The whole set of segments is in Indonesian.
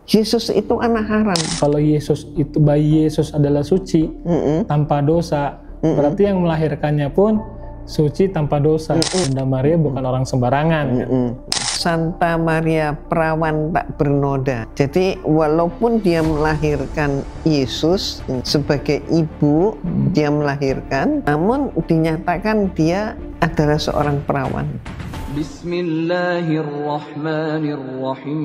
Yesus itu anak haram. Kalau bayi Yesus adalah suci, tanpa dosa, berarti yang melahirkannya pun suci tanpa dosa. Bunda Maria bukan orang sembarangan. Santa Maria perawan tak bernoda. Jadi walaupun dia melahirkan Yesus sebagai ibu, dia melahirkan, namun dinyatakan dia adalah seorang perawan. Bismillahirrahmanirrahim.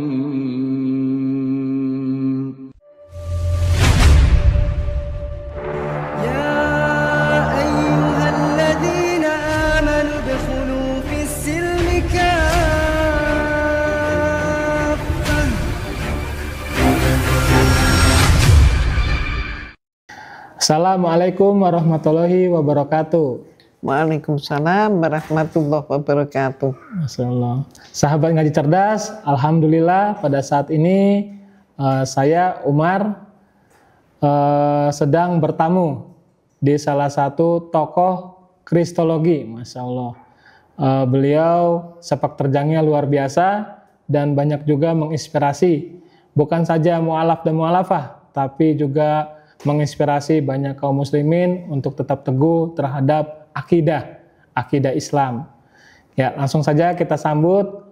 Ya ayyuhalladzina amanu udkhulu fis-silmi kaffah. Assalamualaikum warahmatullahi wabarakatuh. Waalaikumsalam warahmatullahi wabarakatuh. Masya Allah. Sahabat ngaji cerdas, alhamdulillah pada saat ini saya Umar sedang bertamu di salah satu tokoh kristologi, Masya Allah. Beliau sepak terjangnya luar biasa dan banyak juga menginspirasi. Bukan saja mu'alaf dan mu'alafah, tapi juga menginspirasi banyak kaum muslimin untuk tetap teguh terhadap akidah Islam. Ya, langsung saja kita sambut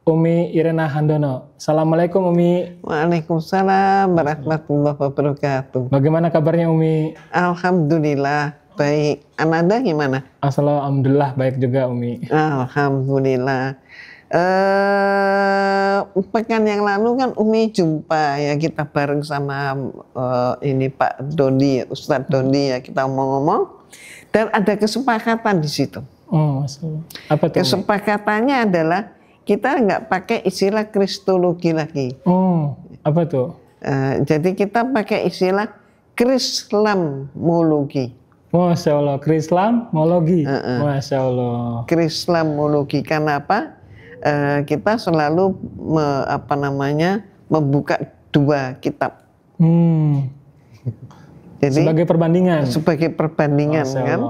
Umi Irena Handono. Assalamualaikum Umi. Waalaikumsalam warahmatullahi wabarakatuh. Bagaimana kabarnya Umi? Alhamdulillah baik. Ananda gimana? Alhamdulillah baik juga Umi. Alhamdulillah. Pekan yang lalu kan Umi jumpa ya, kita bareng sama ini Pak Dodi, Ustadz Dodi ya, kita ngomong-ngomong dan ada kesepakatan di situ. Oh, apa tuh? Kesepakatannya adalah kita nggak pakai istilah kristologi lagi. Oh, apa tuh? Jadi kita pakai istilah krislamologi. Masya Allah, krislamologi. Masya Allah. Krislamologi, kenapa? Kita selalu membuka dua kitab. Jadi, sebagai perbandingan kan.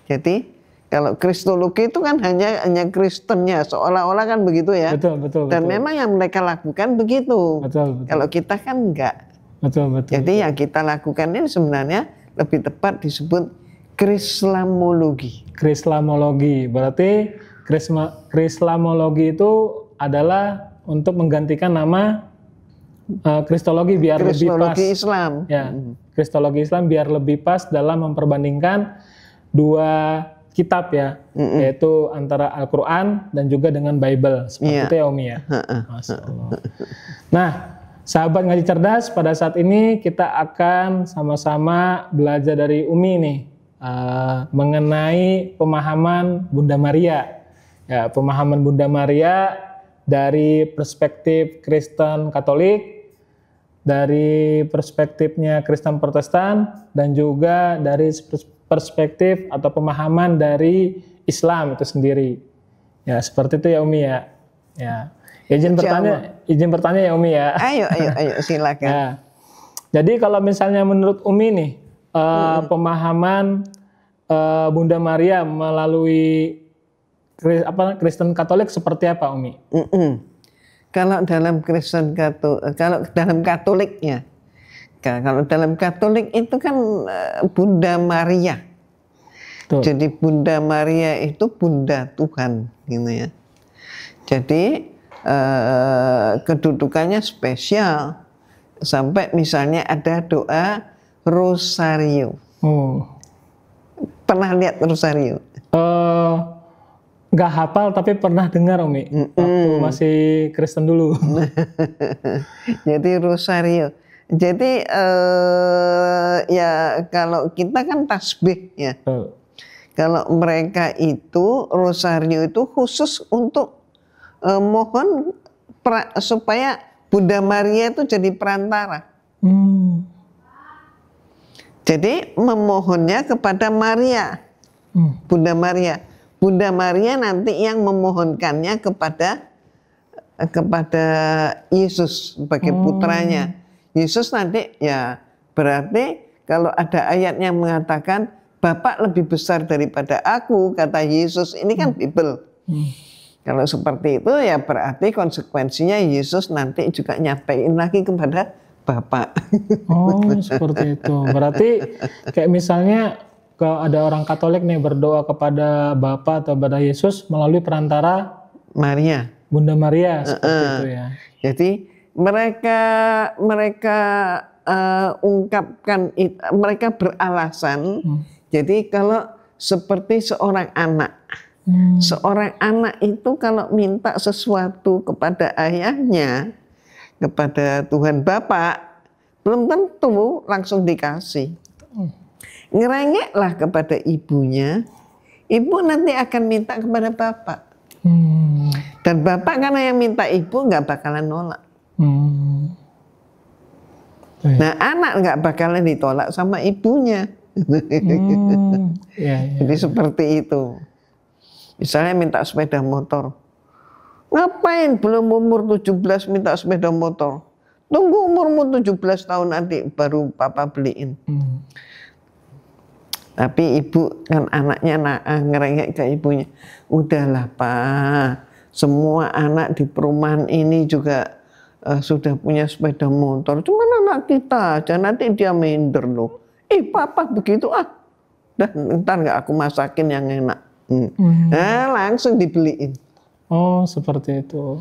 Jadi kalau kristologi itu kan hanya Kristennya, seolah-olah kan begitu ya. Betul. Dan memang yang mereka lakukan begitu. Betul. Kalau kita kan enggak. Betul. Jadi yang kita lakukan ini sebenarnya lebih tepat disebut krislamologi. Krislamologi berarti krislamologi itu adalah untuk menggantikan nama kristologi biar lebih pas. Islam. Ya, kristologi Islam biar lebih pas dalam memperbandingkan dua kitab ya, yaitu antara Al-Quran dan juga dengan Bible. Seperti itu ya Umi ya. Masya Allah. Nah, sahabat ngaji cerdas, pada saat ini kita akan sama-sama belajar dari Umi nih mengenai pemahaman Bunda Maria. Ya, pemahaman Bunda Maria dari perspektif Kristen Katolik, dari perspektifnya Kristen Protestan, dan juga dari perspektif atau pemahaman dari Islam itu sendiri. Ya, seperti itu ya Umi ya. Ya. Izin bertanya ya Umi ya. Ayo silakan. Ya. Jadi kalau misalnya menurut Umi nih, pemahaman Bunda Maria melalui Kristen Katolik seperti apa Umi? Kalau dalam Katolik itu kan Bunda Maria. Tuh. Jadi Bunda Maria itu Bunda Tuhan, gitu ya. Jadi kedudukannya spesial sampai misalnya ada doa Rosario. Pernah lihat Rosario? Nggak hafal tapi pernah dengar Umi, waktu masih Kristen dulu. Jadi Rosario. Jadi ya kalau kita kan tasbih ya. Kalau mereka itu Rosario itu khusus untuk mohon supaya Bunda Maria itu jadi perantara. Jadi memohonnya kepada Maria, Bunda Maria. Bunda Maria nanti yang memohonkannya kepada Yesus sebagai putranya. Yesus nanti ya berarti kalau ada ayat yang mengatakan Bapak lebih besar daripada aku, kata Yesus, ini kan Bible. Kalau seperti itu ya berarti konsekuensinya Yesus nanti juga nyampein lagi kepada Bapa. Oh, seperti itu. Berarti kayak misalnya kalau ada orang Katolik nih berdoa kepada Bapa atau kepada Yesus melalui perantara Maria. Bunda Maria, seperti itu ya. Jadi mereka ungkapkan, mereka beralasan. Jadi kalau seperti seorang anak, seorang anak itu kalau minta sesuatu kepada ayahnya, kepada Tuhan Bapa, belum tentu langsung dikasih. Ngerengeklah kepada ibunya, ibu nanti akan minta kepada Bapak. Dan Bapak karena yang minta ibu nggak bakalan nolak. Nah anak nggak bakalan ditolak sama ibunya. Jadi seperti itu. Misalnya minta sepeda motor. Ngapain belum umur 17 minta sepeda motor? Tunggu umurmu 17 tahun nanti baru Papa beliin. Tapi ibu kan anaknya ngerengek ke ibunya. Udahlah Pak, semua anak di perumahan ini juga sudah punya sepeda motor. Cuma anak kita aja, nanti dia minder loh. Papa begitu dan ntar nggak aku masakin yang enak. Nah langsung dibeliin. Oh seperti itu.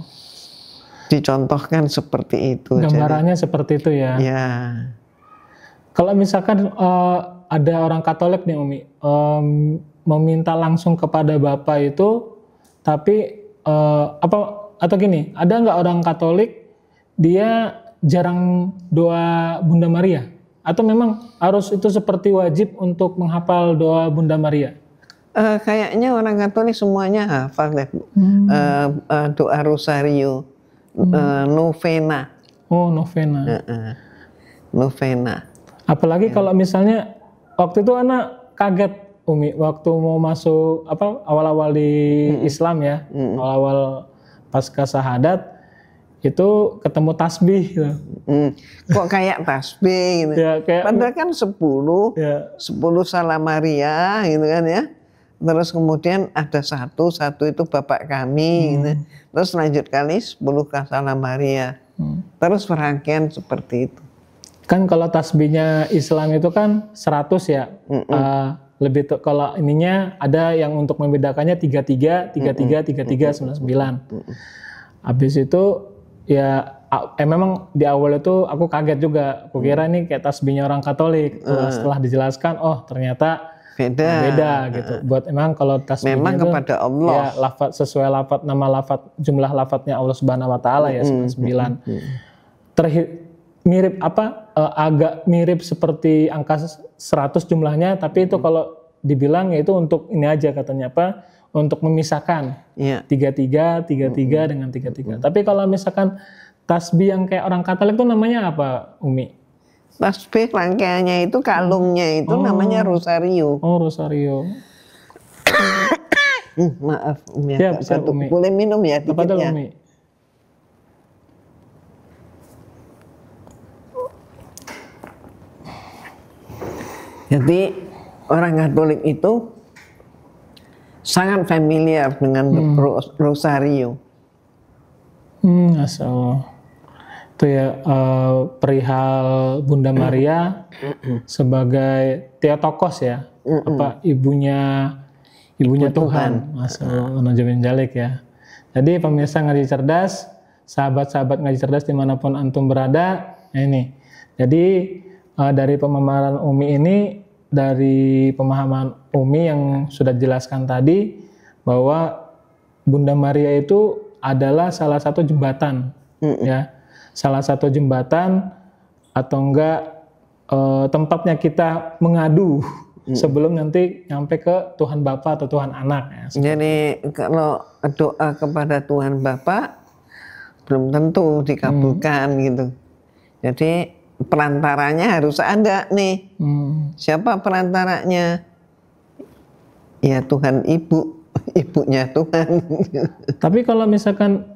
Dicontohkan seperti itu. Gambarannya seperti itu ya. Ya. Kalau misalkan ada orang Katolik nih Umi, meminta langsung kepada Bapa itu, tapi atau gini, ada nggak orang Katolik dia jarang doa Bunda Maria? Atau memang harus itu seperti wajib untuk menghafal doa Bunda Maria? Kayaknya orang Katolik semuanya hafal deh. Doa Rosario, novena. Oh novena. Novena. Apalagi kalau misalnya waktu itu anak kaget Umi waktu mau masuk awal-awal di Islam ya, awal-awal pasca syahadat itu ketemu tasbih gitu. Kok kayak tasbih gitu. Ya, padahal kan 10 Salam Maria gitu kan ya. Terus kemudian ada satu itu Bapak kami gitu. Terus lanjut kali 10 Salam Maria. Terus rangkaian seperti itu. Kan kalau tasbihnya Islam itu kan 100 ya. Lebih kalau ininya ada yang untuk membedakannya 33, 99. Habis itu ya memang di awal itu aku kaget juga. Aku kira ini kayak tasbihnya orang Katolik. Setelah dijelaskan, oh ternyata beda gitu. Buat emang kalau tasbihnya memang itu kepada Allah. Ya lafaz sesuai jumlah lafadznya Allah Subhanahu wa taala ya 99. Mirip agak mirip seperti angka 100 jumlahnya, tapi itu kalau dibilang ya itu untuk ini aja katanya untuk memisahkan 33 dengan 33. Tapi kalau misalkan tasbih yang kayak orang Katolik itu namanya apa Umi? Tasbih rangkaiannya itu kalungnya itu namanya Rosario. Oh Rosario. Maaf Umi. Siap, Umi. Boleh minum ya dikit ya. Umi? Jadi orang Katolik itu sangat familiar dengan Rosario. Masya Allah. Itu ya perihal Bunda Maria sebagai Theotokos ya, ibunya Tuhan. Masya Allah, Najamin Jalik ya. Jadi pemirsa Ngaji Cerdas, sahabat-sahabat Ngaji Cerdas dimanapun antum berada, ini. Jadi dari pemahaman Umi ini, dari pemahaman Umi yang sudah dijelaskan tadi, bahwa Bunda Maria itu adalah salah satu jembatan, ya, salah satu jembatan atau enggak tempatnya kita mengadu sebelum nanti nyampe ke Tuhan Bapa atau Tuhan Anak. Ya. Jadi kalau doa kepada Tuhan Bapa belum tentu dikabulkan gitu. Jadi perantaranya harus ada nih. Siapa perantaranya? Ya Tuhan ibunya Tuhan. Tapi kalau misalkan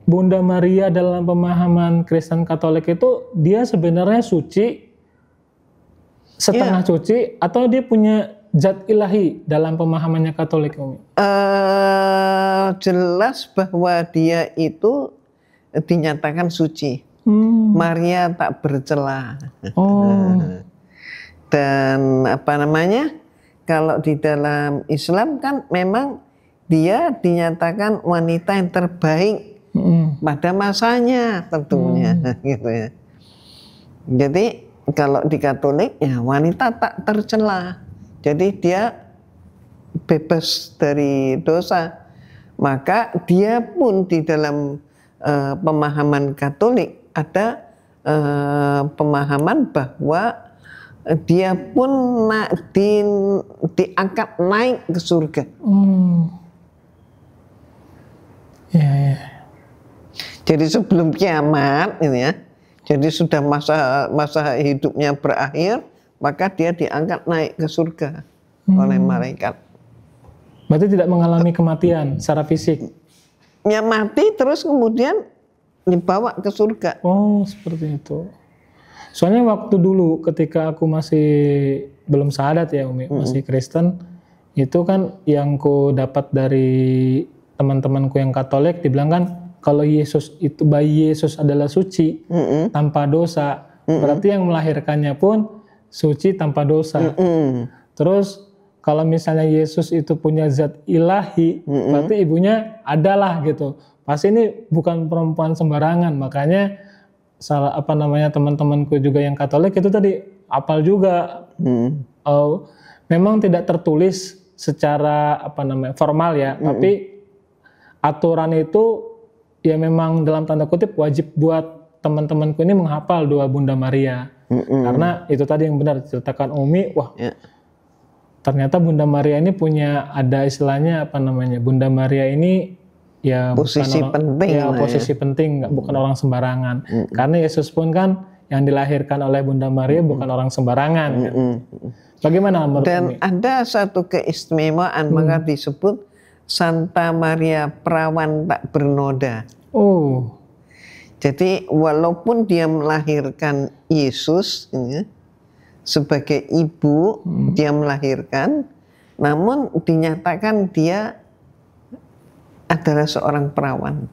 Bunda Maria dalam pemahaman Kristen Katolik itu dia sebenarnya suci, setengah suci, atau dia punya zat ilahi dalam pemahamannya Katolik, Umi? Jelas bahwa dia itu dinyatakan suci. Maria tak bercela. Oh. Dan apa namanya? Kalau di dalam Islam kan memang dia dinyatakan wanita yang terbaik pada masanya tentunya, gitu ya. Jadi kalau di Katolik ya wanita tak tercela, jadi dia bebas dari dosa. Maka dia pun di dalam pemahaman Katolik ada pemahaman bahwa dia pun diangkat naik ke surga. Ya. Jadi sebelum kiamat ini ya. Jadi sudah masa hidupnya berakhir, maka dia diangkat naik ke surga oleh malaikat. Berarti tidak mengalami kematian secara fisik? Ya mati terus kemudian dibawa ke surga. Oh, seperti itu. Soalnya waktu dulu ketika aku masih belum syahadat ya Umi, masih Kristen, itu kan yang ku dapat dari teman-temanku yang Katolik dibilang kan kalau Yesus itu, bayi Yesus adalah suci tanpa dosa, berarti yang melahirkannya pun suci tanpa dosa. Terus kalau misalnya Yesus itu punya zat ilahi, berarti ibunya adalah gitu. Pasti ini bukan perempuan sembarangan, makanya teman-temanku juga yang Katolik itu tadi apal juga. Memang tidak tertulis secara formal ya, tapi aturan itu ya memang dalam tanda kutip wajib buat teman-temanku ini menghafal doa Bunda Maria. Karena itu tadi yang benar diceritakan Umi, ternyata Bunda Maria ini punya ada istilahnya Bunda Maria ini ya posisi penting, posisi penting, bukan orang sembarangan. Karena Yesus pun kan yang dilahirkan oleh Bunda Maria bukan orang sembarangan. Bagaimana menurut Dan Umi? ada satu keistimewaan maka disebut Santa Maria Perawan tak bernoda. Oh. Jadi walaupun dia melahirkan Yesus sebagai ibu, dia melahirkan, namun dinyatakan dia adalah seorang perawan.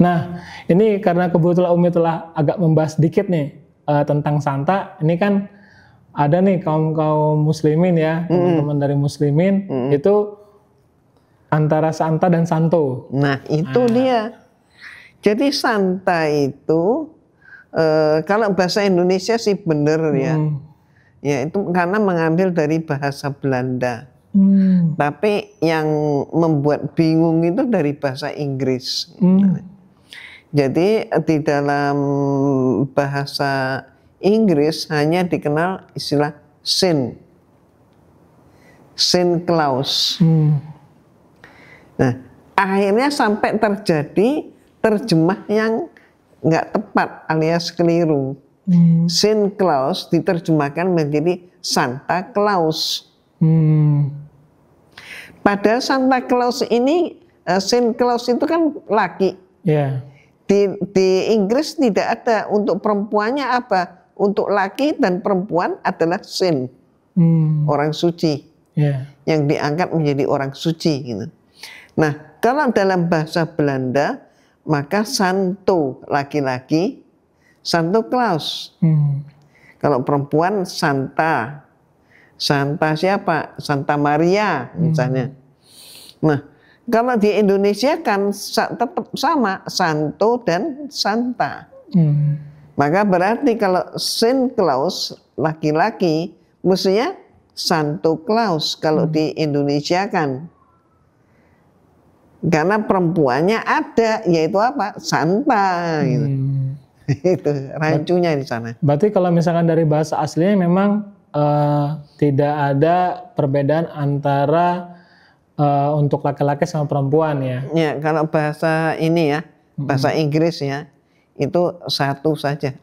Nah, ini karena kebetulan Umi telah agak membahas dikit nih tentang Santa. Ini kan ada nih kaum muslimin ya, teman-teman dari muslimin itu antara Santa dan Santo. Nah, itu dia. Jadi Santa itu kalau bahasa Indonesia sih bener ya. Ya itu karena mengambil dari bahasa Belanda. Tapi yang membuat bingung itu dari bahasa Inggris. Jadi di dalam bahasa Inggris hanya dikenal istilah Saint Claus. Nah, akhirnya sampai terjadi terjemah yang nggak tepat alias keliru. Saint Claus diterjemahkan menjadi Santa Claus. Padahal Santa Claus ini, Saint Claus itu kan laki. Di Inggris tidak ada, untuk perempuannya apa? Untuk laki dan perempuan adalah Saint, orang suci, yang diangkat menjadi orang suci. Gitu. Nah, kalau dalam bahasa Belanda, maka Santo laki-laki, Santo Claus. Kalau perempuan Santa. Santa siapa? Santa Maria misalnya. Nah, kalau di Indonesia kan tetap sama, Santo dan Santa. Maka berarti kalau Saint Claus laki-laki, mestinya Santo Claus kalau di Indonesia kan. Karena perempuannya ada, yaitu apa? Santa. Gitu. Itu rancunya di sana. Berarti kalau misalkan dari bahasa aslinya memang tidak ada perbedaan antara untuk laki-laki sama perempuan ya? Ya, kalau bahasa ini ya, bahasa Inggris ya, itu satu saja.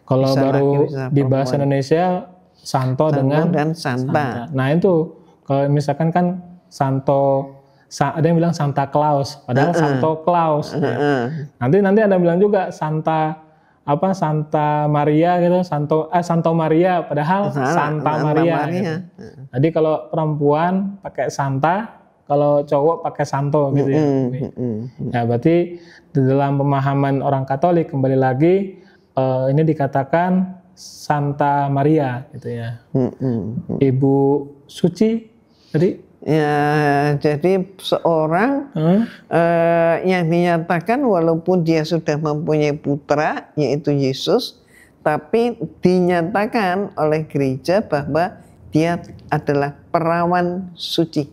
Kalau bisa baru laki, di bahasa Indonesia, Santo dengan dan Santa. Nah itu, kalau misalkan kan Santo, ada yang bilang Santa Claus, padahal Santo Claus. Ya. Nanti Anda bilang juga Santa apa Santa Maria gitu, Santo Maria, padahal Santa Maria. Gitu. Jadi kalau perempuan pakai Santa, kalau cowok pakai Santo gitu ya. Ya berarti di dalam pemahaman orang Katolik kembali lagi ini dikatakan Santa Maria gitu ya. Ibu suci tadi. Ya, jadi seorang yang dinyatakan walaupun dia sudah mempunyai putra yaitu Yesus, tapi dinyatakan oleh gereja bahwa dia adalah perawan suci,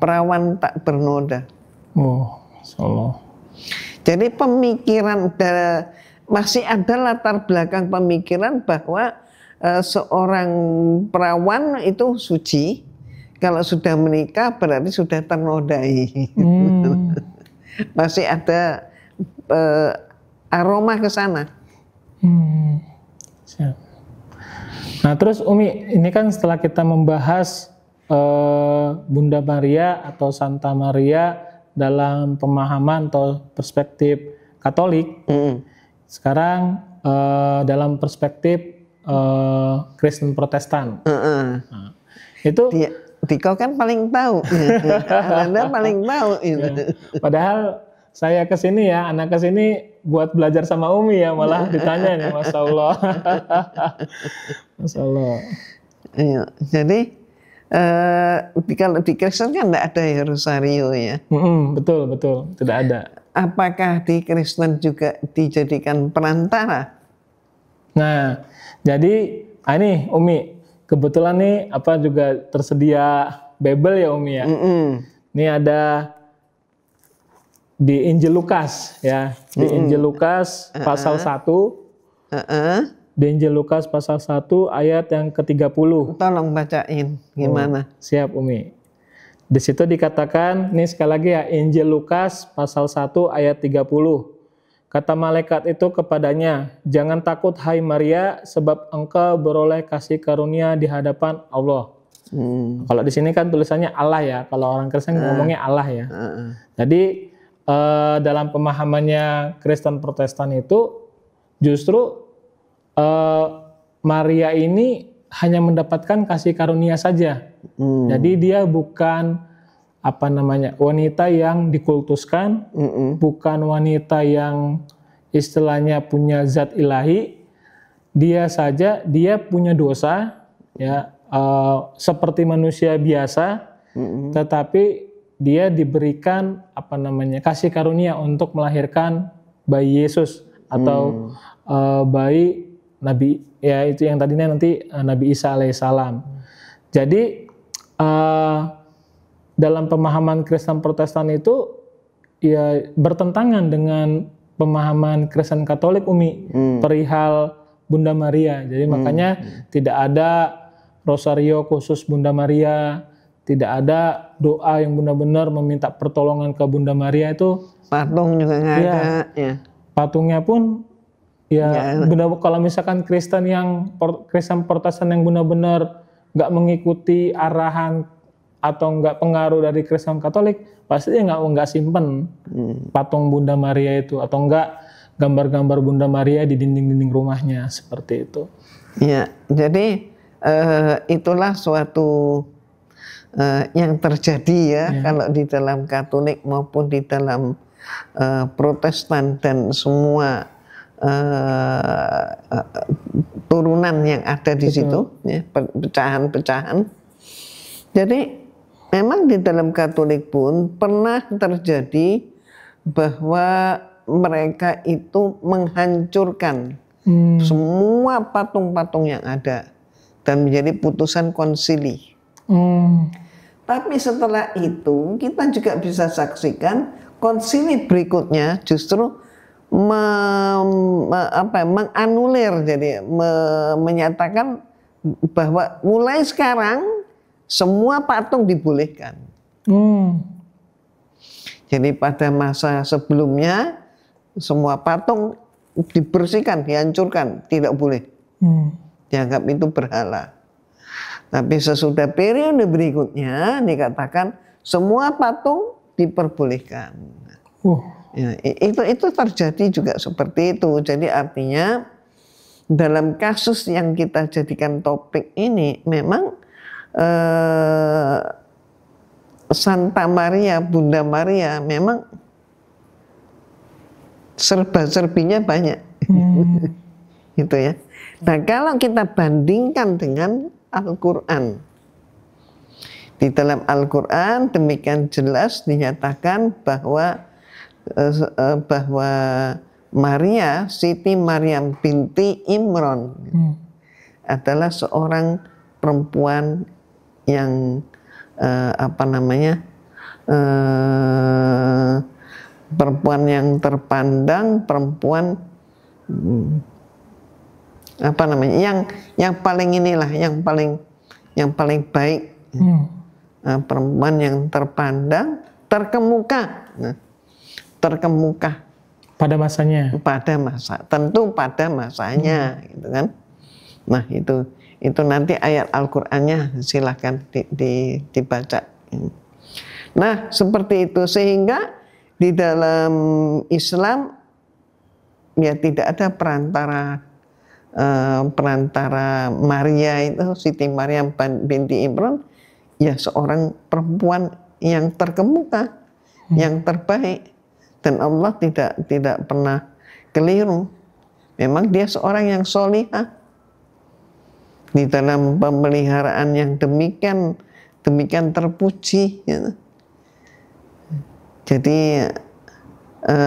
perawan tak bernoda. Oh, Allah. Jadi pemikiran masih ada latar belakang pemikiran bahwa seorang perawan itu suci. Kalau sudah menikah berarti sudah ternodai. Masih ada aroma ke sana. Nah terus Umi, ini kan setelah kita membahas Bunda Maria atau Santa Maria dalam pemahaman atau perspektif Katolik, sekarang dalam perspektif Kristen Protestan. Nah, itu Diko kan paling tahu, Anda paling tahu itu. Padahal saya kesini ya, anak kesini buat belajar sama Umi ya, malah ditanya nih, Masya Allah. Masya Allah. Iya, jadi kalau di Kristen kan tidak ada ya rosario ya. Betul, tidak ada. Apakah di Kristen juga dijadikan perantara? Nah, jadi ini Umi, kebetulan nih juga tersedia Bible ya Umi ya. Ini ada di Injil Lukas ya. Di Injil Lukas pasal 1. Di Injil Lukas pasal 1 ayat yang ke-30. Tolong bacain gimana? Siap Umi. Di situ dikatakan, nih sekali lagi ya, Injil Lukas pasal 1 ayat 30. Kata malaikat itu kepadanya, jangan takut hai Maria, sebab engkau beroleh kasih karunia di hadapan Allah. Kalau di sini kan tulisannya Allah ya, kalau orang Kristen ngomongnya Allah ya. Jadi dalam pemahamannya Kristen Protestan itu justru Maria ini hanya mendapatkan kasih karunia saja. Jadi dia bukan wanita yang dikultuskan, bukan wanita yang istilahnya punya zat ilahi. Dia punya dosa ya, seperti manusia biasa, tetapi dia diberikan kasih karunia untuk melahirkan bayi Yesus atau bayi Nabi ya, itu yang tadinya nanti Nabi Isa alaihissalam. Jadi dalam pemahaman Kristen Protestan itu ya bertentangan dengan pemahaman Kristen Katolik Umi perihal Bunda Maria. Jadi makanya tidak ada rosario khusus Bunda Maria, tidak ada doa yang benar-benar meminta pertolongan ke Bunda Maria itu. Patung juga nggak ada. Ya. Patungnya pun ya benar, kalau misalkan Kristen Protestan yang benar-benar nggak mengikuti arahan atau nggak pengaruh dari Kristen Katolik, pasti dia nggak simpen patung Bunda Maria itu, atau nggak gambar-gambar Bunda Maria di dinding-dinding rumahnya seperti itu. Ya, jadi itulah suatu yang terjadi ya, kalau di dalam Katolik maupun di dalam Protestan dan semua turunan yang ada di situ, ya, pecahan-pecahan. Jadi memang di dalam Katolik pun pernah terjadi bahwa mereka itu menghancurkan semua patung-patung yang ada dan menjadi putusan konsili. Tapi setelah itu kita juga bisa saksikan konsili berikutnya justru menganulir, jadi menyatakan bahwa mulai sekarang semua patung dibolehkan. Jadi pada masa sebelumnya semua patung dibersihkan, dihancurkan, tidak boleh. Dianggap itu berhala. Tapi sesudah periode berikutnya dikatakan semua patung diperbolehkan. Ya, itu terjadi juga seperti itu. Jadi artinya dalam kasus yang kita jadikan topik ini memang Santa Maria, Bunda Maria memang serba-serbinya banyak. Gitu ya. Nah, kalau kita bandingkan dengan Al-Qur'an. Di dalam Al-Qur'an demikian jelas dinyatakan bahwa Maria, Siti Maryam binti Imran adalah seorang perempuan yang perempuan yang terpandang, perempuan yang paling inilah, yang paling baik, perempuan yang terpandang, terkemuka. Nah, terkemuka pada masanya. Tentu pada masanya, gitu kan. Nah, itu nanti ayat Al-Qur'annya silahkan dibaca. Nah, seperti itu sehingga di dalam Islam ya tidak ada perantara Maria itu, Siti Maryam binti Imran, ya seorang perempuan yang terkemuka, yang terbaik. Dan Allah tidak pernah keliru. Memang dia seorang yang solihah. Di dalam pemeliharaan yang demikian terpuji. Ya. Jadi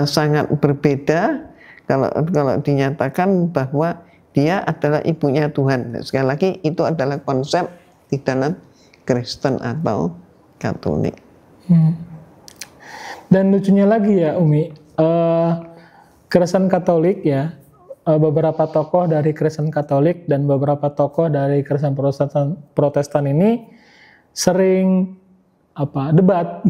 sangat berbeda kalau dinyatakan bahwa dia adalah ibunya Tuhan. Sekali lagi itu adalah konsep di dalam Kristen atau Katolik. Dan lucunya lagi ya Umi, Kristen Katolik ya, beberapa tokoh dari Kristen Katolik dan beberapa tokoh dari Kristen Protestan ini sering debat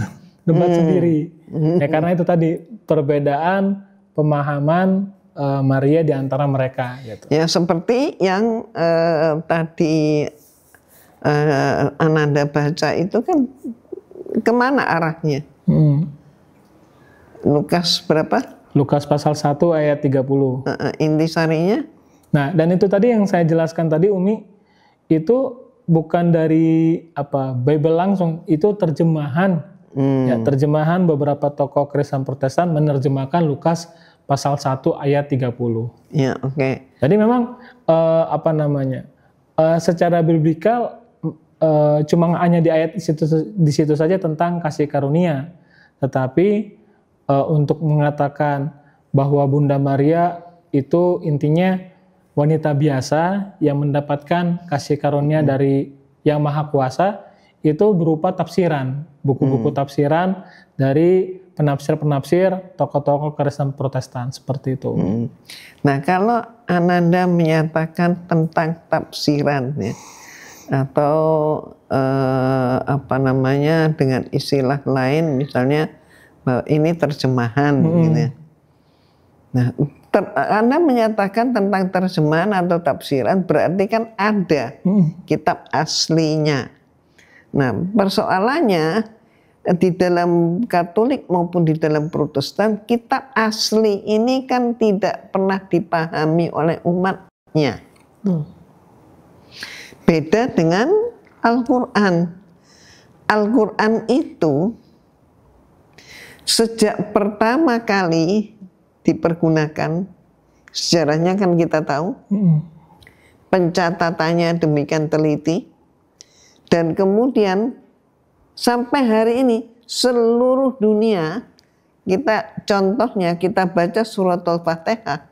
sendiri. Ya karena itu tadi perbedaan pemahaman Maria di antara mereka. Gitu. Ya seperti yang tadi Ananda baca itu kan kemana arahnya? Lukas berapa? Lukas pasal 1 ayat 30. Intisarinya? Nah, dan itu tadi yang saya jelaskan tadi Umi, itu bukan dari Bible langsung, itu terjemahan. Ya, terjemahan beberapa tokoh Kristen Protestan menerjemahkan Lukas pasal 1 ayat 30. Ya, oke. Jadi memang secara biblikal cuma hanya di ayat di situ saja tentang kasih karunia. Tetapi untuk mengatakan bahwa Bunda Maria itu intinya wanita biasa yang mendapatkan kasih karunia dari Yang Maha Kuasa, itu berupa tafsiran, buku-buku tafsiran dari penafsir-penafsir tokoh-tokoh Kristen Protestan seperti itu. Nah, kalau Ananda menyatakan tentang tafsiran ya, atau dengan istilah lain misalnya ini terjemahan gitu ya. Nah, Anda menyatakan tentang terjemahan atau tafsiran berarti kan ada kitab aslinya. Nah, persoalannya di dalam Katolik maupun di dalam Protestan, kitab asli ini kan tidak pernah dipahami oleh umatnya. Beda dengan Al-Qur'an. Al-Qur'an itu sejak pertama kali dipergunakan, sejarahnya kan kita tahu, pencatatannya demikian teliti, dan kemudian sampai hari ini seluruh dunia, contohnya kita baca suratul Fatihah,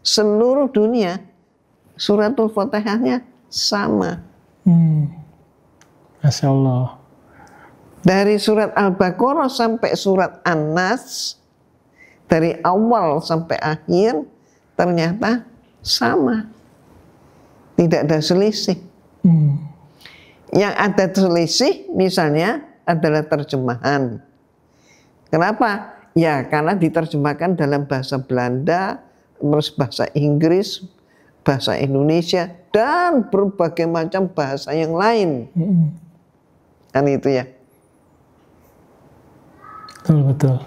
seluruh dunia suratul Fatihahnya sama. Masya Allah. Dari surat Al-Baqarah sampai surat An-Nas, dari awal sampai akhir ternyata sama. Tidak ada selisih. Yang ada selisih misalnya adalah terjemahan. Kenapa? Ya karena diterjemahkan dalam bahasa Belanda, terus bahasa Inggris, bahasa Indonesia, dan berbagai macam bahasa yang lain. Kan itu ya. Betul.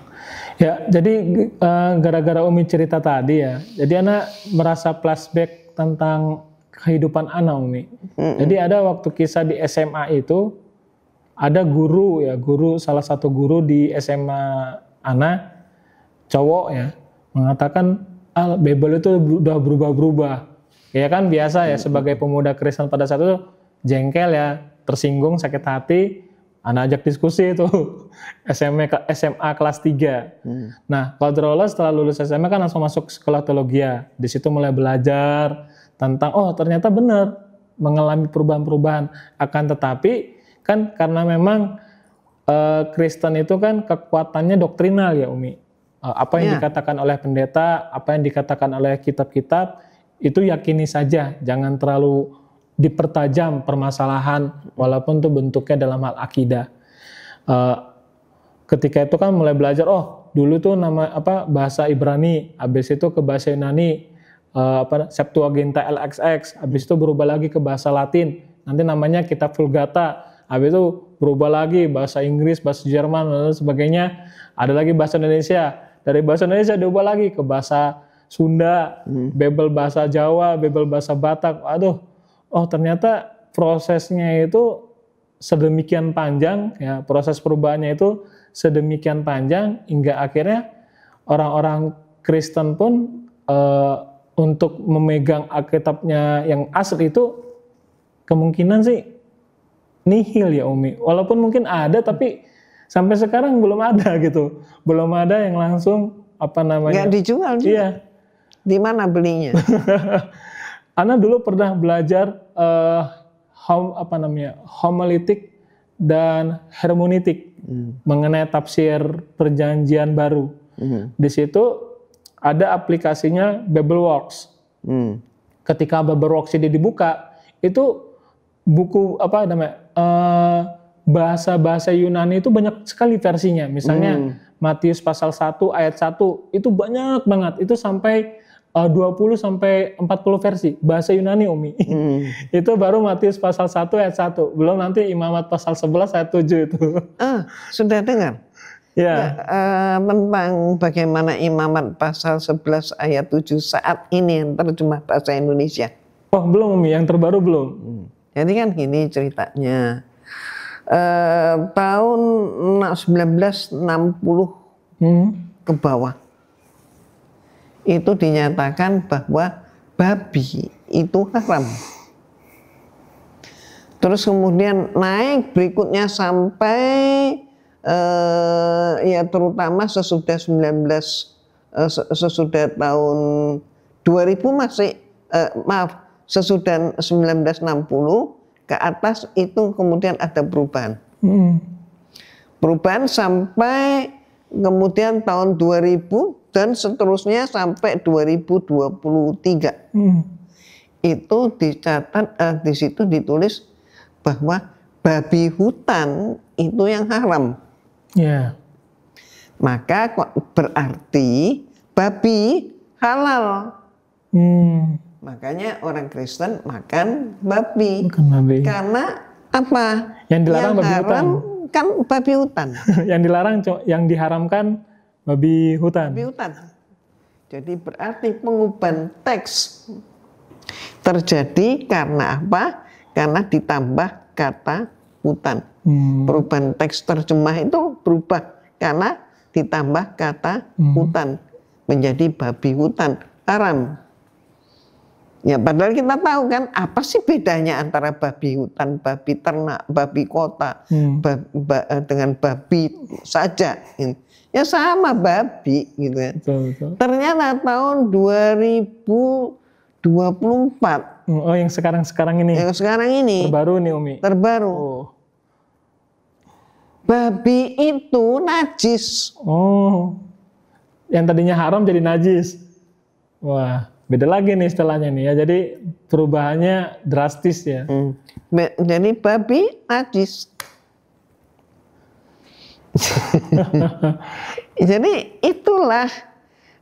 Ya, jadi gara-gara Umi cerita tadi ya, jadi Ana merasa flashback tentang kehidupan Ana, Umi. Jadi ada waktu kisah di SMA itu, ada guru ya, salah satu guru di SMA Ana, cowok ya, mengatakan Bible itu udah berubah-berubah. Ya kan biasa ya, sebagai pemuda Kristen pada saat itu jengkel ya, tersinggung, sakit hati. Anak ajak diskusi itu SMA kelas 3. Nah, Qadrallah setelah lulus SMA kan langsung masuk sekolah teologi. Di situ mulai belajar tentang ternyata benar mengalami perubahan-perubahan. Akan tetapi kan karena memang Kristen itu kan kekuatannya doktrinal ya Umi. Apa yang dikatakan oleh pendeta, apa yang dikatakan oleh kitab-kitab itu yakini saja, jangan terlalu dipertajam permasalahan walaupun itu bentuknya dalam hal akidah. Ketika itu kan mulai belajar, dulu tuh nama bahasa Ibrani, habis itu ke bahasa Yunani, Septuaginta LXX, habis itu berubah lagi ke bahasa Latin, nanti namanya kitab Vulgata, habis itu berubah lagi bahasa Inggris, bahasa Jerman dan sebagainya, ada lagi bahasa Indonesia, dari bahasa Indonesia diubah lagi ke bahasa Sunda, Bible bahasa Jawa, Bible bahasa Batak. Ternyata prosesnya itu sedemikian panjang ya, proses perubahannya itu sedemikian panjang hingga akhirnya orang-orang Kristen pun untuk memegang Alkitabnya yang asli itu kemungkinan sih nihil ya Umi. Walaupun mungkin ada tapi sampai sekarang belum ada gitu. Belum ada yang langsung nggak dijual juga. Iya. Di mana belinya? Ana dulu pernah belajar homiletik dan hermeneutik mengenai tafsir Perjanjian Baru. Di situ ada aplikasinya Bibleworks. Ketika Bibleworks ini dibuka, itu buku bahasa-bahasa Yunani itu banyak sekali versinya. Misalnya Matius pasal 1 ayat 1 itu banyak banget. Itu sampai 20 sampai 40 versi bahasa Yunani Umi. Itu baru Matius pasal 1 ayat 1. Belum nanti Imamat pasal 11 ayat 7 itu. Sudah dengar? Ya. Tentang bagaimana Imamat pasal 11 ayat 7 saat ini yang terjemah bahasa Indonesia. Belum Umi, yang terbaru belum. Jadi kan gini ceritanya. Tahun 1960 ke bawah itu dinyatakan bahwa babi itu haram. Terus kemudian naik berikutnya sampai ya terutama sesudah tahun 2000 sesudah 1960 ke atas itu kemudian ada perubahan. Perubahan sampai kemudian tahun 2000 dan seterusnya sampai 2023. Itu dicatat di situ ditulis bahwa babi hutan itu yang haram. Maka kok berarti babi halal. Makanya orang Kristen makan babi. Karena apa? Yang dilarang babi hutan. Kan babi hutan. Yang dilarang, yang diharamkan babi hutan. Jadi berarti pengubahan teks terjadi karena apa? Karena ditambah kata hutan. Perubahan teks terjemah itu berubah karena ditambah kata hutan menjadi babi hutan haram. Ya padahal kita tahu kan apa sih bedanya antara babi hutan, babi ternak, babi kota dengan babi saja. Ya sama babi gitu ya. Ternyata tahun 2024. Yang sekarang ini. Yang sekarang ini. Terbaru nih Umi. Terbaru. Babi itu najis. Yang tadinya haram jadi najis. Wah. Beda lagi nih istilahnya nih ya, jadi perubahannya drastis ya. Jadi babi najis. Jadi itulah,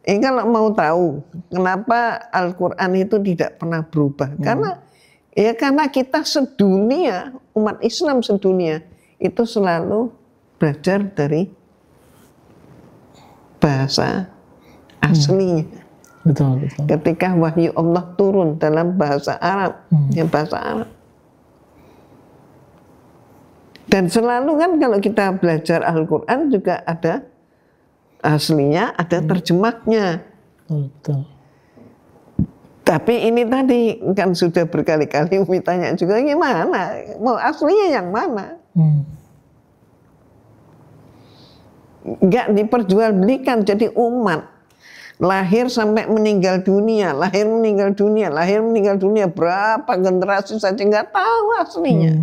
kalau mau tahu kenapa Al-Quran itu tidak pernah berubah. Karena kita sedunia, umat Islam sedunia itu selalu belajar dari bahasa aslinya. Betul, betul. Ketika wahyu Allah turun dalam bahasa Arab, ya bahasa Arab. Dan selalu kan kalau kita belajar Al-Quran juga ada aslinya, ada terjemahnya. Betul. Tapi ini tadi kan sudah berkali-kali Umi tanya juga, gimana? Mau aslinya yang mana? Nggak diperjualbelikan jadi umat. Lahir sampai meninggal dunia, lahir meninggal dunia, lahir meninggal dunia, berapa generasi saja nggak tahu aslinya.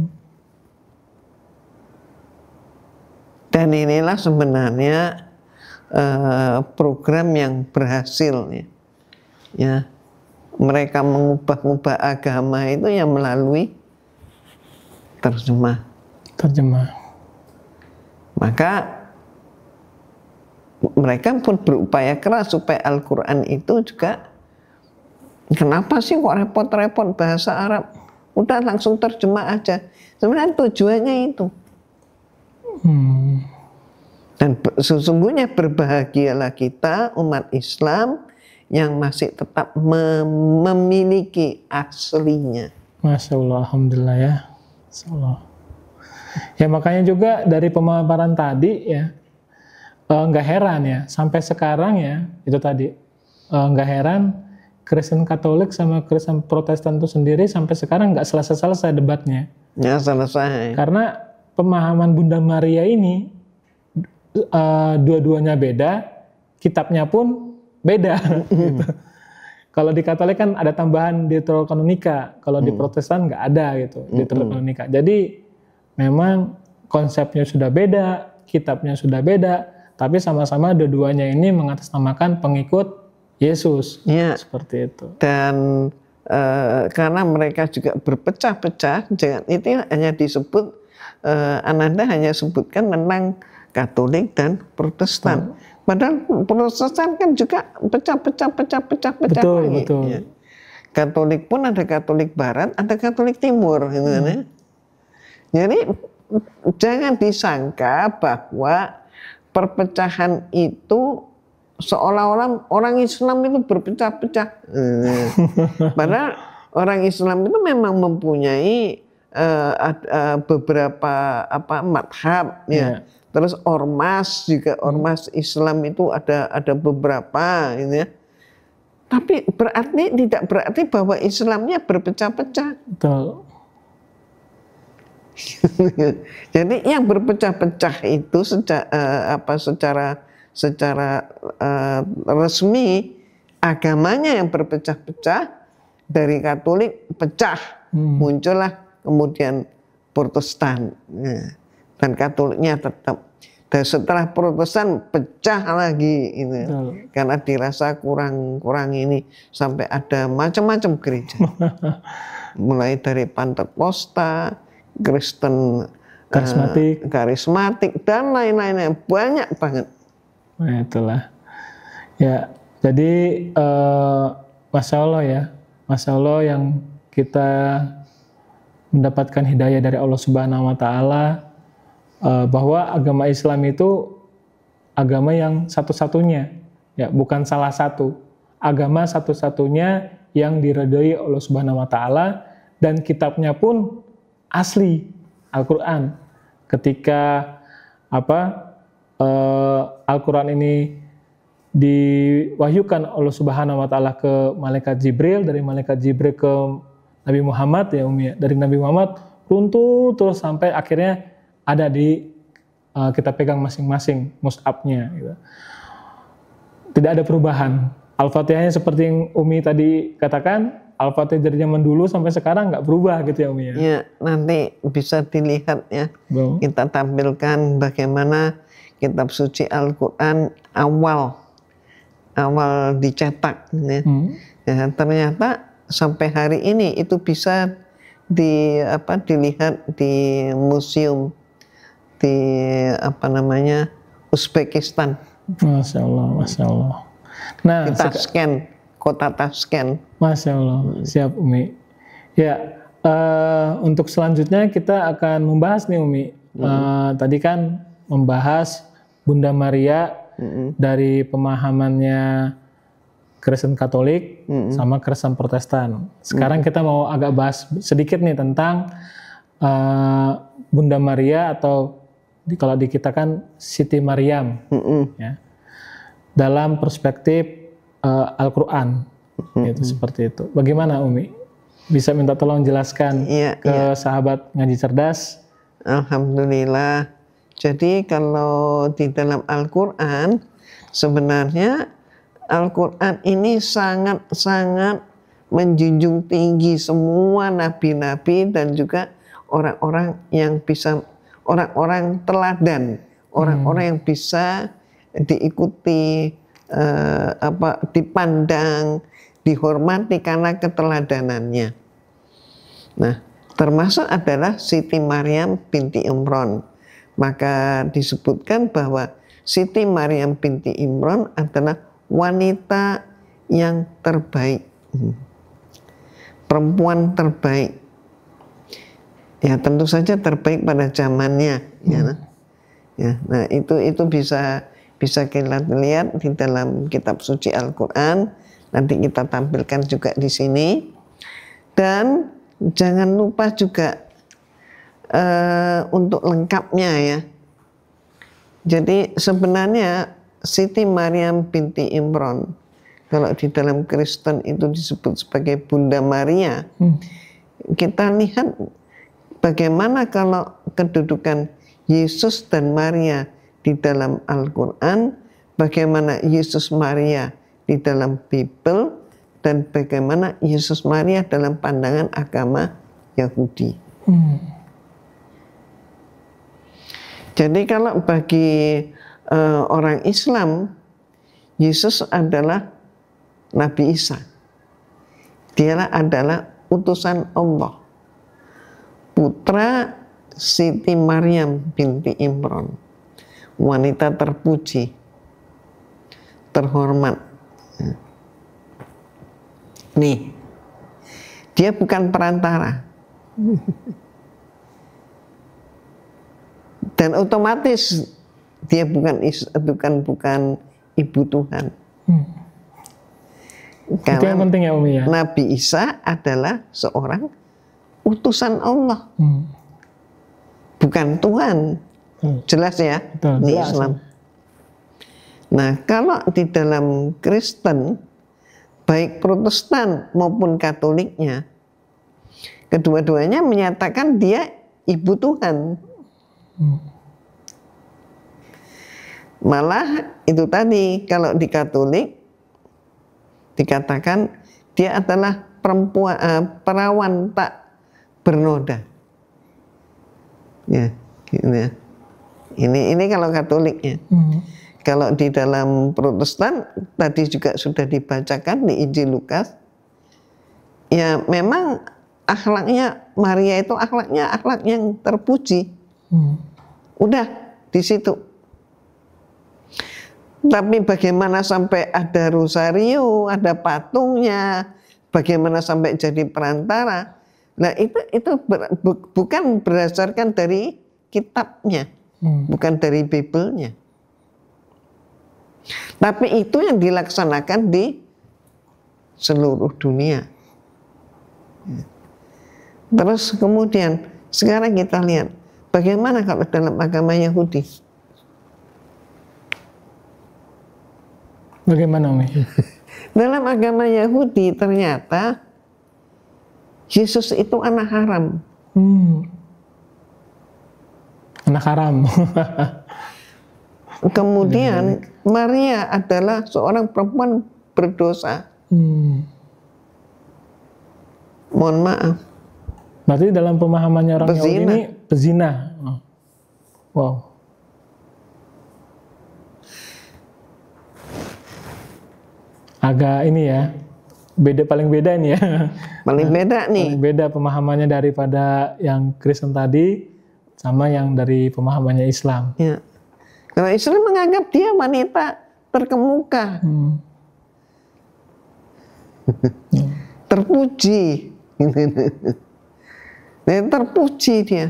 Dan inilah sebenarnya program yang berhasil ya. Mereka mengubah-ubah agama itu yang melalui terjemah. Maka mereka pun berupaya keras supaya Al-Quran itu juga, kenapa sih kok repot-repot bahasa Arab? Udah langsung terjemah aja. Sebenarnya tujuannya itu. Dan sesungguhnya berbahagialah kita umat Islam yang masih tetap memiliki aslinya. Masya Allah, Alhamdulillah ya. Masya Allah. Ya makanya juga dari pemaparan tadi ya, nggak heran ya, sampai sekarang ya, itu tadi, nggak heran Kristen Katolik sama Kristen Protestan itu sendiri sampai sekarang nggak selesai-selesai debatnya. Ya selesai. Karena pemahaman Bunda Maria ini, dua-duanya beda, kitabnya pun beda. Gitu. Kalau di Katolik kan ada tambahan Deuterokanonika, kalau di Protestan nggak ada gitu, Deuterokanonika. Jadi memang konsepnya sudah beda, kitabnya sudah beda, tapi sama-sama dua-duanya ini mengatasnamakan pengikut Yesus, ya. Seperti itu. Dan karena mereka juga berpecah-pecah, itu hanya disebut, Ananda hanya sebutkan tentang Katolik dan Protestan. Padahal Protestan kan juga pecah-pecah lagi. Betul. Ya. Katolik pun ada Katolik Barat, ada Katolik Timur, gitu kan ya. Jadi jangan disangka bahwa perpecahan itu seolah-olah orang Islam itu berpecah-pecah. Padahal orang Islam itu memang mempunyai beberapa madhab ya. Terus ormas juga, ormas Islam itu ada beberapa gitu ya. Tapi tidak berarti bahwa Islamnya berpecah-pecah. Betul. Jadi yang berpecah-pecah itu secara resmi agamanya yang berpecah-pecah, dari Katolik pecah, muncullah kemudian Protestan, dan Katoliknya tetap. Dan setelah Protestan pecah lagi, gitu, karena dirasa kurang ini, sampai ada macam-macam gereja, mulai dari Pantekosta, Kristen karismatik dan lain-lainnya, banyak banget. Nah, itulah. Ya, jadi Masya Allah ya, Masya Allah yang kita mendapatkan hidayah dari Allah Subhanahu Wa Taala, bahwa agama Islam itu agama yang satu-satunya, ya bukan salah satu, agama satu-satunya yang diridhoi Allah Subhanahu Wa Taala, dan kitabnya pun asli, Al-Quran. Ketika Al-Quran ini diwahyukan Allah Subhanahu Wa Taala ke malaikat Jibril, dari malaikat Jibril ke Nabi Muhammad ya Umi, dari Nabi Muhammad runtuh terus sampai akhirnya ada di kita pegang masing-masing mushafnya gitu. Tidak ada perubahan. Al-Fatihahnya seperti yang Umi tadi katakan, Al-Fatihah dari zaman dulu sampai sekarang nggak berubah gitu ya Umi ya. Iya, nanti bisa dilihat ya. Kita tampilkan bagaimana kitab suci Al-Quran awal dicetak ya. Ya, ternyata sampai hari ini itu bisa dilihat di museum di Uzbekistan. Masya Allah, Masya Allah. Nah, di Tashkent, kota Tashkent. Masya Allah, siap Umi. Ya, untuk selanjutnya kita akan membahas nih Umi. Tadi kan membahas Bunda Maria dari pemahamannya Kristen Katolik sama Kristen Protestan. Sekarang kita mau agak bahas sedikit nih tentang Bunda Maria atau kalau di kita kan Siti Maryam, ya. Dalam perspektif Al-Quran, itu seperti itu. Bagaimana Umi? Bisa minta tolong jelaskan ke sahabat ngaji cerdas? Alhamdulillah. Jadi kalau di dalam Al-Quran, sebenarnya Al-Quran ini sangat-sangat menjunjung tinggi semua nabi-nabi dan juga orang-orang yang bisa, orang-orang teladan, orang-orang yang bisa diikuti, dipandang, dihormati karena keteladanannya. Nah, termasuk adalah Siti Maryam binti Imran. Maka disebutkan bahwa Siti Maryam binti Imran adalah wanita yang terbaik, perempuan terbaik. Ya tentu saja terbaik pada zamannya. Ya, nah itu bisa kita lihat di dalam kitab suci Al-Quran. Nanti kita tampilkan juga di sini. Dan jangan lupa juga untuk lengkapnya ya. Jadi sebenarnya Siti Maryam binti Imran, kalau di dalam Kristen itu disebut sebagai Bunda Maria. Kita lihat bagaimana kalau kedudukan Yesus dan Maria di dalam Al-Quran, bagaimana Yesus Maria di dalam Bible, dan bagaimana Yesus Maria dalam pandangan agama Yahudi. Jadi kalau bagi orang Islam, Yesus adalah Nabi Isa. Dia adalah utusan Allah, putra Siti Maryam binti Imran, wanita terpuji, terhormat. Nih, dia bukan perantara. Dan otomatis dia bukan ibu Tuhan. Karena itu yang penting ya Umi ya. Nabi Isa adalah seorang utusan Allah, bukan Tuhan. Jelas ya, Betul, di jelas. Islam. Nah, kalau di dalam Kristen, baik Protestan maupun Katoliknya, kedua-duanya menyatakan dia ibu Tuhan. Malah itu tadi, kalau di Katolik dikatakan dia adalah perempuan, perawan tak bernoda. Ya, gitu ya. Ini kalau Katoliknya. Kalau di dalam Protestan tadi juga sudah dibacakan di Injil Lukas. Ya memang akhlaknya Maria itu akhlak yang terpuji. Udah di situ. Tapi bagaimana sampai ada rosario, ada patungnya, bagaimana sampai jadi perantara? Nah itu bukan berdasarkan dari kitabnya, bukan dari Bible-nya. Tapi itu yang dilaksanakan di seluruh dunia. Terus kemudian sekarang kita lihat bagaimana kalau dalam agama Yahudi. Bagaimana Umi? Dalam agama Yahudi ternyata Yesus itu anak haram. Anak haram. Kemudian Maria adalah seorang perempuan berdosa. Mohon maaf. Berarti dalam pemahamannya orang Yahudi ini pezina. Wow. Agak ini ya, paling beda ini ya. Paling beda nih. Paling beda pemahamannya daripada yang Kristen tadi sama yang dari pemahamannya Islam. Ya. Kalau Islam menganggap dia wanita terkemuka, terpuji, dan terpuji dia.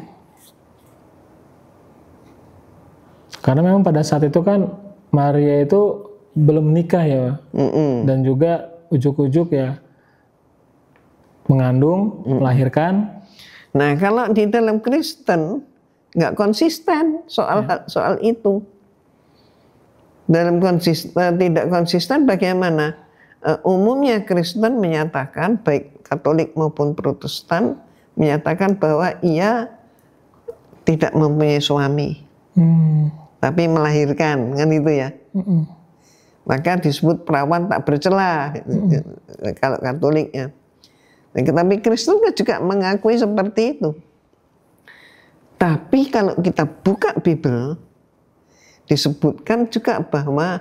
Karena memang pada saat itu kan Maria itu belum nikah ya, dan juga ujuk-ujuk ya mengandung, melahirkan. Nah, kalau di dalam Kristen nggak konsisten soal itu. Dalam tidak konsisten bagaimana? Umumnya Kristen menyatakan, baik Katolik maupun Protestan menyatakan bahwa ia tidak mempunyai suami, tapi melahirkan, kan itu ya. Maka disebut perawan tak bercela kalau Katolik ya. Tapi Kristen juga mengakui seperti itu. Tapi kalau kita buka Bible, disebutkan juga bahwa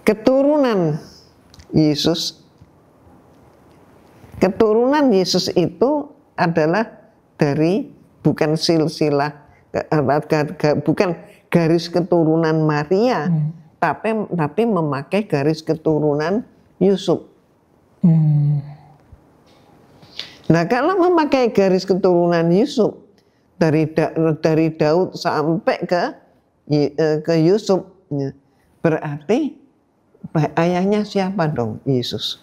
keturunan Yesus itu adalah dari bukan silsilah, bukan garis keturunan Maria, tapi memakai garis keturunan Yusuf. Nah, kalau memakai garis keturunan Yusuf dari Daud sampai ke Yusuf, berarti ayahnya siapa dong? Yesus.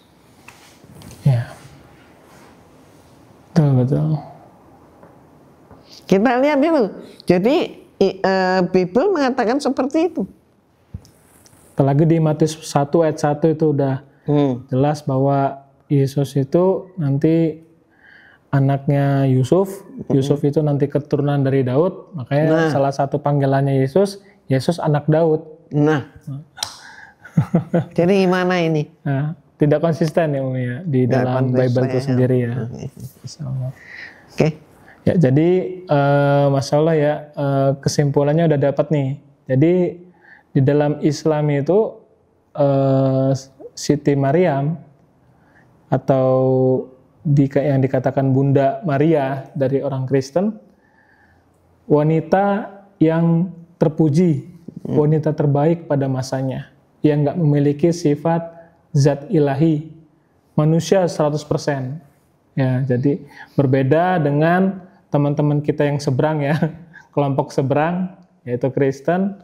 Ya, betul. Kita lihat itu. Jadi Bible mengatakan seperti itu. Apalagi di Matius 1 ayat 1 itu udah jelas bahwa Yesus itu nanti anaknya Yusuf. Yusuf itu nanti keturunan dari Daud. Makanya salah satu panggilannya Yesus anak Daud. Nah, jadi gimana ini? Nah, tidak konsisten ya Umi ya di dalam Bible itu sendiri ya. Oke. Ya, jadi Masya Allah ya, kesimpulannya udah dapat nih. Jadi di dalam Islam itu Siti Maryam atau yang dikatakan Bunda Maria dari orang Kristen, wanita yang terpuji, wanita terbaik pada masanya, yang nggak memiliki sifat zat ilahi, manusia 100%. Ya, jadi berbeda dengan teman-teman kita yang seberang ya, kelompok seberang, yaitu Kristen,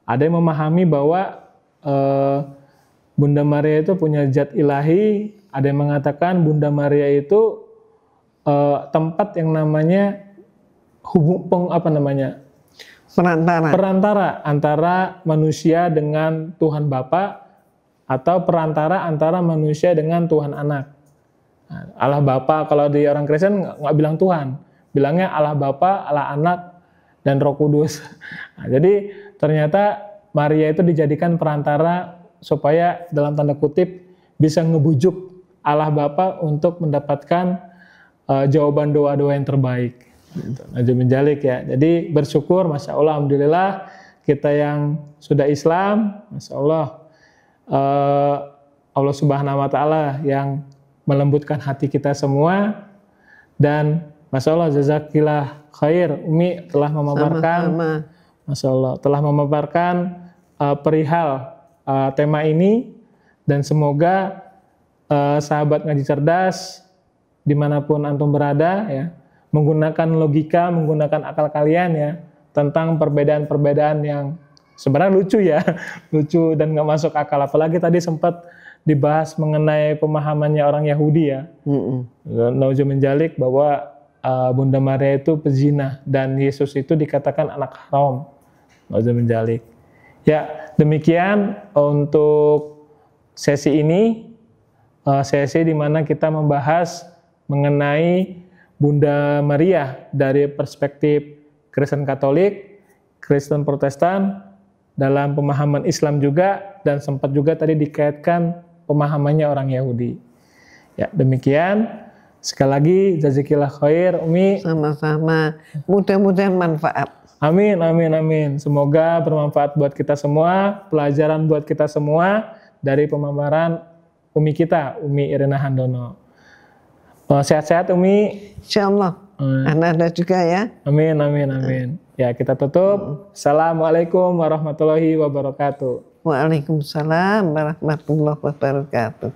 ada yang memahami bahwa Bunda Maria itu punya zat ilahi, ada yang mengatakan Bunda Maria itu tempat yang namanya perantara antara manusia dengan Tuhan Bapa, atau perantara antara manusia dengan Tuhan Anak. Nah, Allah Bapa, kalau di orang Kristen nggak bilang Tuhan, bilangnya Allah Bapa, Allah Anak, dan Roh Kudus. Nah, jadi ternyata Maria itu dijadikan perantara supaya dalam tanda kutip bisa ngebujuk Allah Bapa untuk mendapatkan jawaban doa-doa yang terbaik. Najwa menjalik ya. Jadi bersyukur, Masya Allah, Alhamdulillah kita yang sudah Islam, Masya Allah, Allah Subhanahu Wa Taala yang melembutkan hati kita semua. Dan Masya Allah, jazakillah khair, Umi telah memaparkan, Masya Allah, telah memaparkan perihal tema ini, dan semoga sahabat ngaji cerdas dimanapun antum berada ya, menggunakan logika, menggunakan akal kalian ya, tentang perbedaan-perbedaan yang sebenarnya lucu ya, lucu dan nggak masuk akal. Apalagi tadi sempat dibahas mengenai pemahamannya orang Yahudi ya. Najwa menjalik bahwa Bunda Maria itu pezina dan Yesus itu dikatakan anak haram. Najwa menjalik. Ya, demikian untuk sesi ini, sesi di mana kita membahas mengenai Bunda Maria dari perspektif Kristen Katolik, Kristen Protestan, dalam pemahaman Islam juga, dan sempat juga tadi dikaitkan pemahamannya orang Yahudi. Ya, demikian. Sekali lagi, jazakillah khair, Umi. Sama-sama. Mudah-mudahan manfaat. Amin, amin, amin. Semoga bermanfaat buat kita semua, pelajaran buat kita semua dari pemaparan Umi kita, Umi Irina Handono. Sehat-sehat Umi. Insyaallah. Anda juga ya. Amin, amin, amin. Ya, kita tutup. Assalamualaikum warahmatullahi wabarakatuh. Waalaikumsalam warahmatullahi wabarakatuh.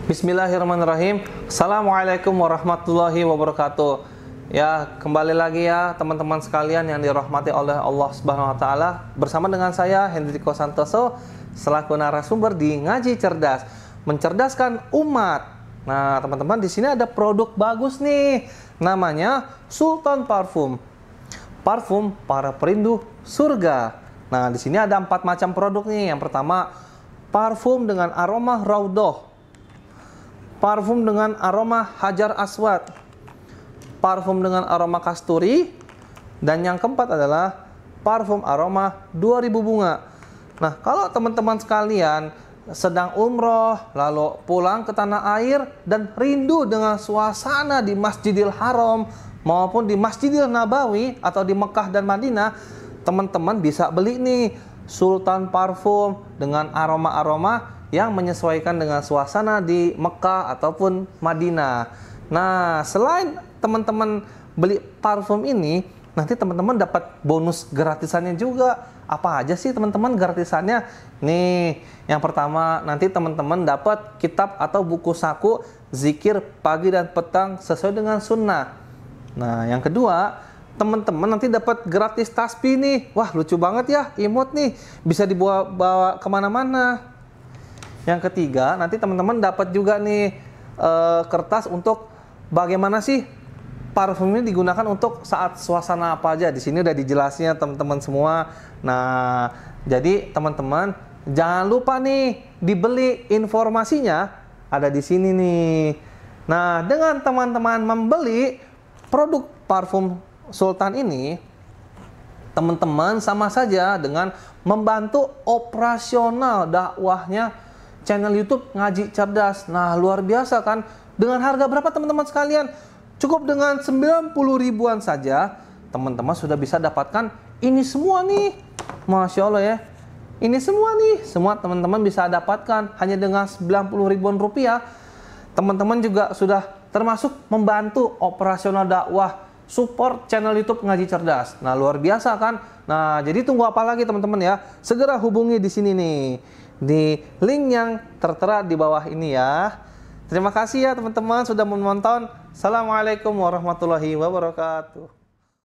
Bismillahirrahmanirrahim. Assalamualaikum warahmatullahi wabarakatuh. Ya, kembali lagi ya teman-teman sekalian yang dirahmati oleh Allah Subhanahu wa taala. Bersama dengan saya Hendriko Santoso selaku narasumber di Ngaji Cerdas, mencerdaskan umat. Nah, teman-teman, di sini ada produk bagus nih. Namanya Sultan Parfum. Parfum para perindu surga. Nah, di sini ada 4 macam produk nih. Yang pertama, parfum dengan aroma Raudhoh. Parfum dengan aroma Hajar Aswad. Parfum dengan aroma kasturi, dan yang keempat adalah parfum aroma 2000 bunga. Nah, kalau teman-teman sekalian sedang umroh, lalu pulang ke tanah air dan rindu dengan suasana di Masjidil Haram maupun di Masjidil Nabawi atau di Mekah dan Madinah, teman-teman bisa beli nih Sultan Parfum dengan aroma-aroma yang menyesuaikan dengan suasana di Mekah ataupun Madinah. Nah, selain teman-teman beli parfum ini, nanti teman-teman dapat bonus gratisannya juga. Apa aja sih teman-teman gratisannya? Nih, yang pertama nanti teman-teman dapat kitab atau buku saku zikir pagi dan petang sesuai dengan sunnah. Nah, yang kedua, teman-teman nanti dapat gratis tasbih nih. Wah, lucu banget ya, imut nih, bisa dibawa kemana-mana. Yang ketiga, nanti teman-teman dapat juga nih kertas untuk bagaimana sih parfum ini digunakan untuk saat suasana apa aja. Di sini udah dijelasnya teman-teman semua. Nah, jadi teman-teman jangan lupa nih dibeli, informasinya ada di sini nih. Nah, dengan teman-teman membeli produk parfum Sultan ini, teman-teman sama saja dengan membantu operasional dakwahnya channel YouTube Ngaji Cerdas. Nah, luar biasa kan? Dengan harga berapa teman-teman sekalian? Cukup dengan 90 ribuan saja, teman-teman sudah bisa dapatkan ini semua nih. Masya Allah ya. Ini semua nih, semua teman-teman bisa dapatkan hanya dengan 90 ribuan rupiah. Teman-teman juga sudah termasuk membantu operasional dakwah, support channel YouTube Ngaji Cerdas. Nah, luar biasa kan? Nah, jadi tunggu apa lagi teman-teman ya? Segera hubungi di sini nih, di link yang tertera di bawah ini ya. Terima kasih ya teman-teman sudah menonton. Assalamualaikum warahmatullahi wabarakatuh.